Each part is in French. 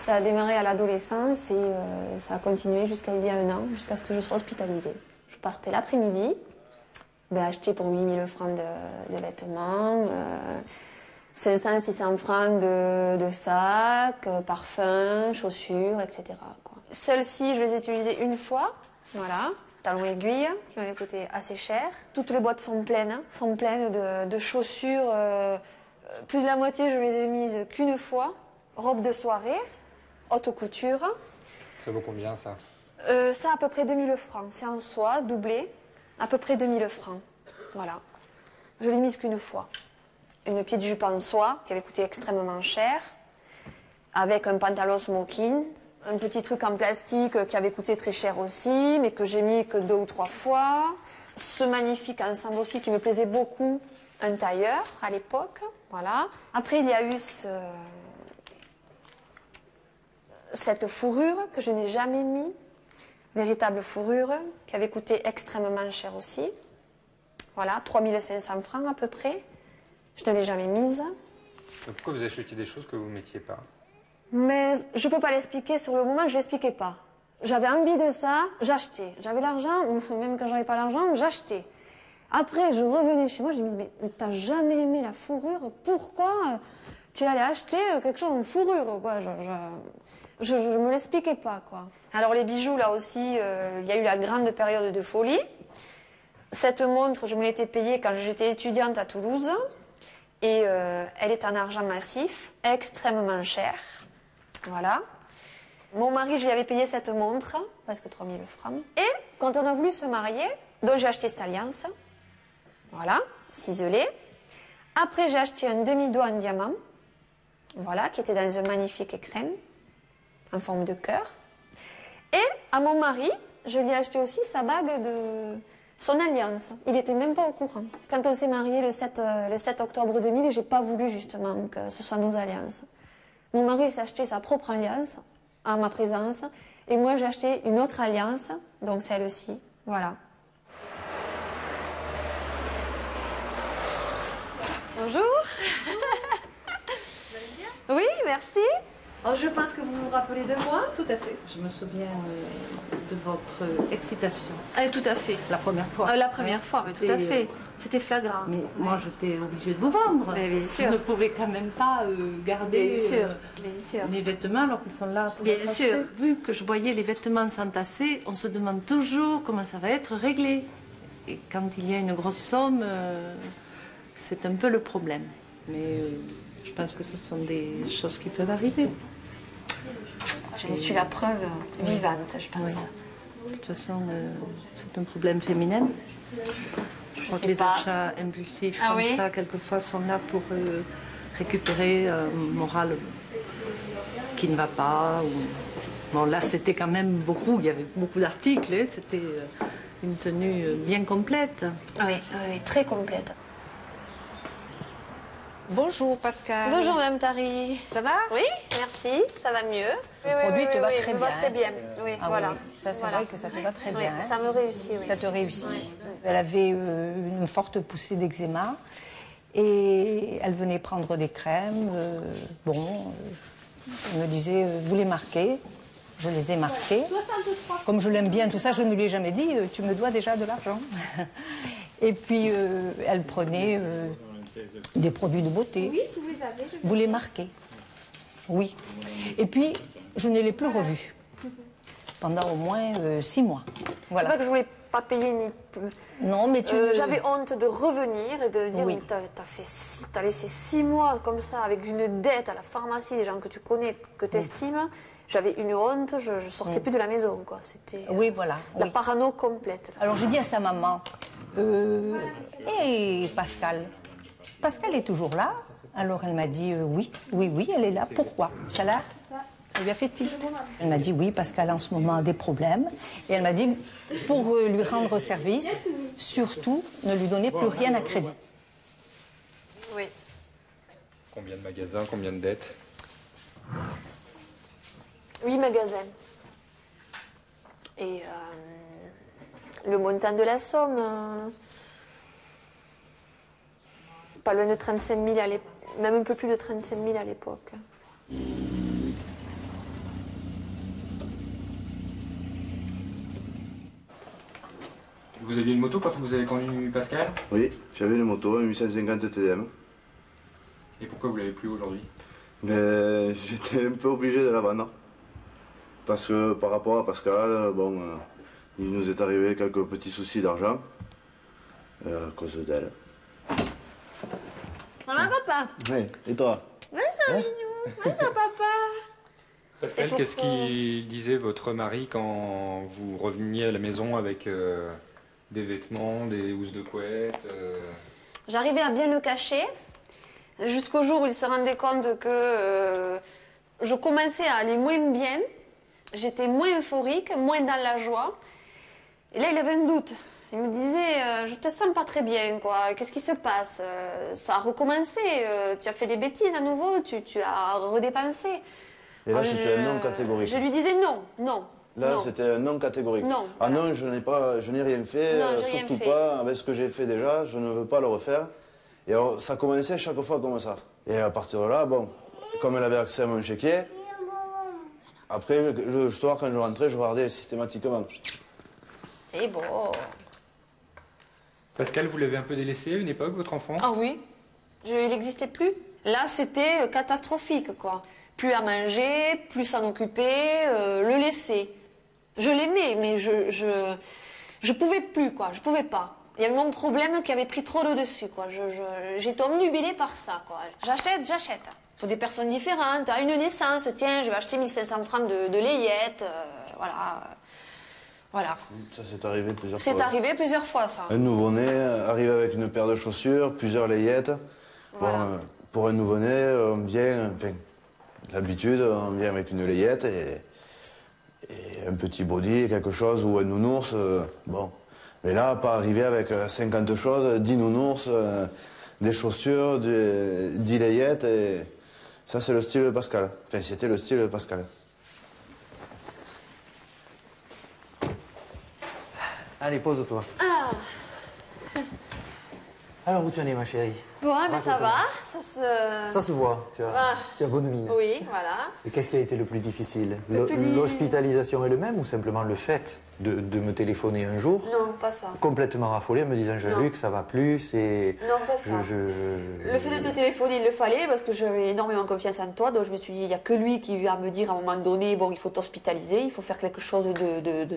Ça a démarré à l'adolescence et ça a continué jusqu'à il y a un an, jusqu'à ce que je sois hospitalisée. Je partais l'après-midi, acheter pour 8000 francs de vêtements, 500, 600 francs de sacs, parfums, chaussures, etc. Celles-ci, je les ai utilisées une fois, voilà. Talons aiguilles, qui m'avaient coûté assez cher. Toutes les boîtes sont pleines de chaussures. Plus de la moitié, je les ai mises qu'une fois. Robe de soirée, haute couture. Ça vaut combien, ça? Ça, à peu près 2000 francs. C'est en soie, doublé, à peu près 2000 francs. Voilà. Je l'ai mise qu'une fois. Une petite jupe en soie, qui avait coûté extrêmement cher, avec un pantalon smoking, un petit truc en plastique qui avait coûté très cher aussi, mais que j'ai mis que 2 ou 3 fois. Ce magnifique ensemble aussi qui me plaisait beaucoup, un tailleur à l'époque. Voilà. Après, il y a eu cette fourrure que je n'ai jamais mis, véritable fourrure, qui avait coûté extrêmement cher aussi. Voilà, 3500 francs à peu près. Je ne l'ai jamais mise. Pourquoi vous achetez des choses que vous ne mettiez pas? Mais je ne peux pas l'expliquer sur le moment, je ne l'expliquais pas. J'avais envie de ça, j'achetais. J'avais l'argent, même quand j'avais pas l'argent, j'achetais. Après, je revenais chez moi, je me disais, mais t'as jamais aimé la fourrure? Pourquoi tu allais acheter quelque chose en fourrure, quoi? Je me l'expliquais pas, quoi. Alors les bijoux, là aussi, il y a eu la grande période de folie. Cette montre, je me l'étais payée quand j'étais étudiante à Toulouse. Et elle est en argent massif, extrêmement chère. Voilà. Mon mari, je lui avais payé cette montre, presque 3000 francs. Et quand on a voulu se marier, donc j'ai acheté cette alliance. Voilà, ciselée. Après, j'ai acheté un demi-doigt en diamant. Voilà, qui était dans un magnifique écrin, en forme de cœur. Et à mon mari, je lui ai acheté aussi sa bague de son alliance. Il n'était même pas au courant. Quand on s'est marié le 7 octobre 2000, j'ai pas voulu justement que ce soit nos alliances. Mon mari s'est acheté sa propre alliance en ma présence. Et moi, j'ai acheté une autre alliance, donc celle-ci. Voilà. Bonjour. Vous allez bien? Oui, merci. Alors, je pense que vous vous rappelez de moi. Tout à fait. Je me souviens de votre excitation. Ah, tout à fait. La première fois. La première fois, mais tout à fait. C'était flagrant. Mais moi, j'étais obligée de vous vendre. Mais bien sûr. Je ne pouvais quand même pas garder bien sûr. mes vêtements alors qu'ils sont là. Bien sûr. Vu que je voyais les vêtements s'entasser, on se demande toujours comment ça va être réglé. Et quand il y a une grosse somme, c'est un peu le problème. Mais je pense que ce sont des choses qui peuvent arriver. J'en suis la preuve vivante, je pense. Oui. De toute façon, c'est un problème féminin. Je crois que les achats impulsifs comme ça, quelquefois, sont là pour récupérer un moral qui ne va pas. Bon, là, c'était quand même beaucoup, il y avait beaucoup d'articles, hein, c'était une tenue bien complète. Oui, très complète. Bonjour Pascal. Bonjour Mme Tari. Ça va? Oui, merci, ça va mieux. Le produit te va très bien. Très bien. Oui, voilà. Oui. Ça, c'est vrai que ça te va très bien. Oui, ça me réussit. Oui. Ça te réussit. Oui. Elle avait une forte poussée d'eczéma et elle venait prendre des crèmes. Elle me disait, vous les marquez? Je les ai marqués. 63. Comme je l'aime bien, tout ça, je ne lui ai jamais dit, tu me dois déjà de l'argent. Et puis, elle prenait des produits de beauté. Oui, si vous les avez, vous les marquez. Oui. Et puis, je ne l'ai plus revue pendant au moins 6 mois. Voilà. C'est pas que je voulais pas payer ni plus. Non, mais tu... J'avais honte de revenir et de dire, oui. t'as laissé 6 mois comme ça, avec une dette à la pharmacie, des gens que tu connais, que tu estimes. J'avais une honte, je sortais plus de la maison, quoi. C'était oui, voilà, la parano complète. Là. Alors, j'ai dit à sa maman, Pascal est toujours là? Alors elle m'a dit oui, elle est là. Pourquoi? Ça lui a fait tilt. Elle m'a dit oui, Pascal en ce moment a des problèmes. Et elle m'a dit, pour lui rendre service, surtout ne lui donnez plus rien à crédit. Oui. Combien de magasins, combien de dettes? 8 magasins. Et le montant de la somme... pas loin de 35 000 à l'époque, même un peu plus de 35 000 à l'époque. Vous aviez une moto quand vous avez connu Pascal? Oui, j'avais une moto, une 850 TDM. Et pourquoi vous l'avez plus aujourd'hui? J'étais un peu obligé de la vendre. Parce que par rapport à Pascal, bon, il nous est arrivé quelques petits soucis d'argent à cause d'elle. Ça va, papa? Oui, et toi? Ouais, ça, mignon. Ouais, ça, papa. Pascal, qu'est-ce qu'il disait votre mari quand vous reveniez à la maison avec des vêtements, des housses de couette J'arrivais à bien le cacher, jusqu'au jour où il se rendait compte que je commençais à aller moins bien, j'étais moins euphorique, moins dans la joie. Et là, il avait un doute. Il me disait, je te sens pas très bien, quoi. Qu'est-ce qui se passe? Ça a recommencé, tu as fait des bêtises à nouveau, tu as redépensé. Et là, c'était un non catégorique. Je lui disais non, non. Là, non. c'était un non catégorique. Non. Ah non, je n'ai rien fait, Non, j'ai rien surtout fait. pas avec ce que j'ai fait déjà, je ne veux pas le refaire. Et alors, ça commençait chaque fois comme ça. Et à partir de là, bon, comme elle avait accès à mon chéquier, après, le soir, quand je rentrais, je regardais systématiquement. C'est beau. Pascal, vous l'avez un peu délaissé à une époque, votre enfant? Ah oui, il n'existait plus. Là, c'était catastrophique, quoi. Plus à manger, plus s'en occuper, le laisser. Je l'aimais, mais je pouvais plus, quoi. Je pouvais pas. Il y avait mon problème qui avait pris trop le dessus, quoi. J'étais omnubilée par ça, quoi. J'achète. Il faut des personnes différentes. À une naissance, tiens, je vais acheter 1500 francs de layettes, voilà. Voilà. Ça, c'est arrivé plusieurs fois. C'est arrivé plusieurs fois, ça. Un nouveau-né arrive avec une paire de chaussures, plusieurs layettes. Voilà. Bon, pour un nouveau-né, on vient, enfin, d'habitude, on vient avec une layette et un petit body, quelque chose, ou un nounours, bon. Mais là, pas arriver avec 50 choses, 10 nounours, des chaussures, 10 layettes, et ça, c'est le style de Pascal. Enfin, c'était le style de Pascal. Allez, pose-toi. Ah. Alors, où tu en es, ma chérie? Bon, mais ça va, Ça se voit, tu as bonne mine. Oui, voilà. Et qu'est-ce qui a été le plus difficile? Le plus difficile. L'hospitalisation est le même ou simplement le fait de me téléphoner un jour, Non, pas ça. complètement affolé, en me disant Jean-Luc, ça va plus, c'est... Non, pas ça. Le fait de te téléphoner, il le fallait parce que j'avais énormément confiance en toi. Donc je me suis dit, il n'y a que lui qui va me dire à un moment donné, bon, il faut t'hospitaliser, il faut faire quelque chose de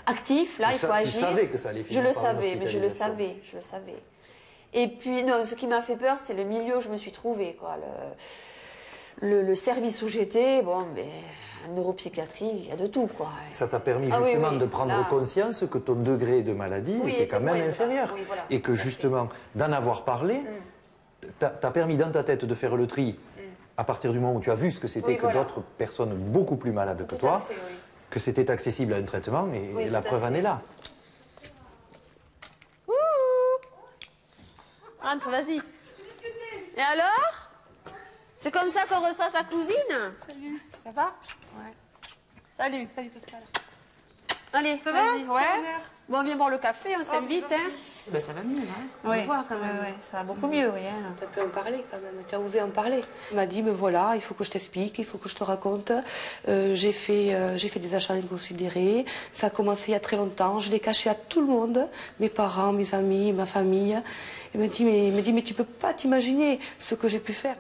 actif. Là, il faut agir. Tu savais que ça allait Je finir le par savais, mais je le l'hospitalisation. savais. Et puis, non, ce qui m'a fait peur, c'est le milieu où je me suis trouvée, quoi. Le service où j'étais, bon, mais en neuropsychiatrie, il y a de tout, quoi. Ça t'a permis Ah oui, justement oui, de prendre là. conscience que ton degré de maladie Oui, était quand même oui, voilà. inférieur. Oui, voilà, et que tout à fait. justement, d'en avoir parlé, t'a permis dans ta tête de faire le tri à partir du moment où tu as vu ce que c'était Oui, que voilà. d'autres personnes beaucoup plus malades que Tout toi, à fait, oui. que c'était accessible à un traitement, et Oui, la tout à preuve en fait. est là. Rentre, vas-y. Et alors? C'est comme ça qu'on reçoit sa cousine? Salut, ça va? Ouais. Salut. Salut Pascal. Allez, Ça va? vas-y, ouais. Bon, viens boire le café, on s'invite, hein. Ben ça va mieux, hein. On Oui, voit quand même. ouais, ça va beaucoup mieux, oui. Hein. Tu as pu en parler quand même, tu as osé en parler. Il m'a dit, me voilà, il faut que je t'explique, il faut que je te raconte. J'ai fait des achats inconsidérés. Ça a commencé il y a très longtemps. Je l'ai caché à tout le monde, mes parents, mes amis, ma famille. Il m'a dit, mais tu peux pas t'imaginer ce que j'ai pu faire.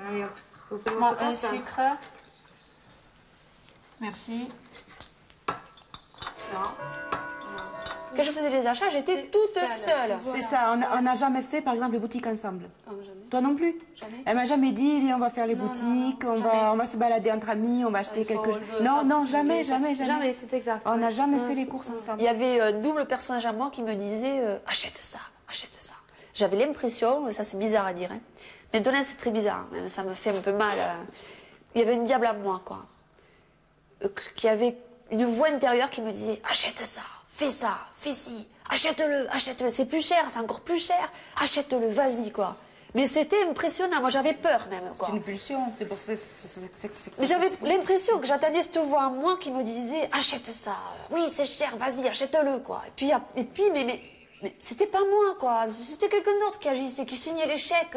Bon, un sucre. Merci. Non. Quand je faisais les achats, j'étais toute seule. C'est ça, on n'a jamais fait par exemple les boutiques ensemble. Ah, jamais. Toi non plus? Jamais. Elle m'a jamais dit, viens, on va faire les boutiques, on va se balader entre amis, on va acheter quelque chose. Non, jamais. Jamais, c'est exact. On n'a jamais fait les courses ensemble. Il y avait un double personnage à moi qui me disait achète ça, achète ça. J'avais l'impression, ça c'est bizarre à dire, hein. Maintenant c'est très bizarre, même ça me fait un peu mal. Il y avait une diable à moi, quoi. Qui avait une voix intérieure qui me disait achète ça, fais ci, achète-le, c'est plus cher, c'est encore plus cher, achète-le, vas-y, quoi. Mais c'était impressionnant, moi j'avais peur même, quoi. C'est une pulsion, c'est pour ça. Mais j'avais l'impression que j'attendais cette voix en moi qui me disait achète ça, oui c'est cher, vas-y achète-le, quoi. Et puis mais c'était pas moi, quoi. C'était quelqu'un d'autre qui agissait, qui signait les chèques.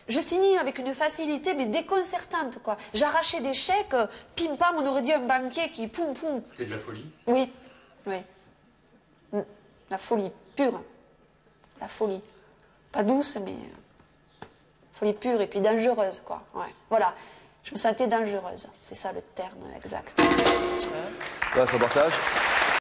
Je signais avec une facilité mais déconcertante, quoi. J'arrachais des chèques, pim pam, on aurait dit un banquier qui poum poum. C'était de la folie. Oui. folie pure. La folie. Pas douce, mais folie pure et puis dangereuse, quoi. Ouais. Voilà. Je me sentais dangereuse. C'est ça le terme exact. Là, ça partage.